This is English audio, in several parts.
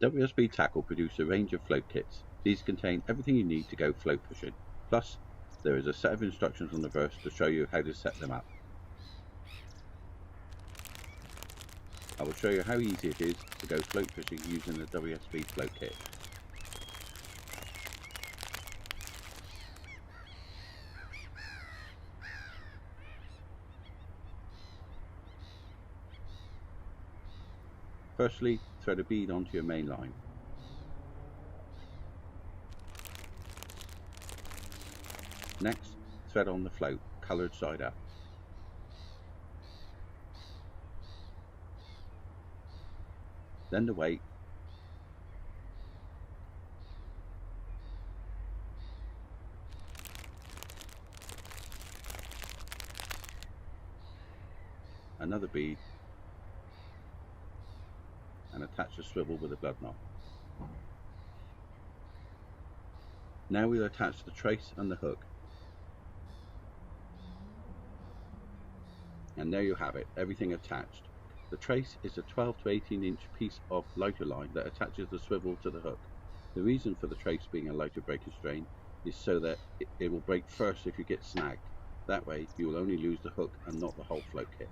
WSB Tackle produce a range of float kits. These contain everything you need to go float fishing. Plus, there is a set of instructions on the verse to show you how to set them up. I will show you how easy it is to go float fishing using the WSB Float Kit. Firstly, thread a bead onto your main line. Next, thread on the float, coloured side up. Then the weight, another bead, and attach the swivel with a blood knot. Now we'll attach the trace and the hook. And there you have it, everything attached. The trace is a 12 to 18 inch piece of lighter line that attaches the swivel to the hook. The reason for the trace being a lighter breakage strain is so that it will break first if you get snagged. That way you will only lose the hook and not the whole float kit.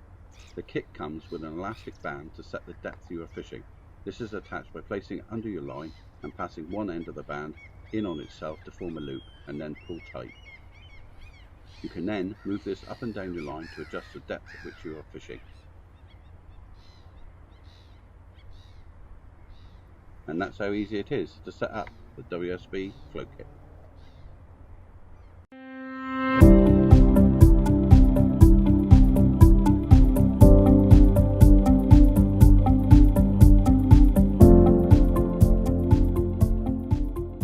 The kit comes with an elastic band to set the depth you are fishing. This is attached by placing it under your line and passing one end of the band in on itself to form a loop and then pull tight. You can then move this up and down your line to adjust the depth at which you are fishing. And that's how easy it is to set up the WSB Float Kit.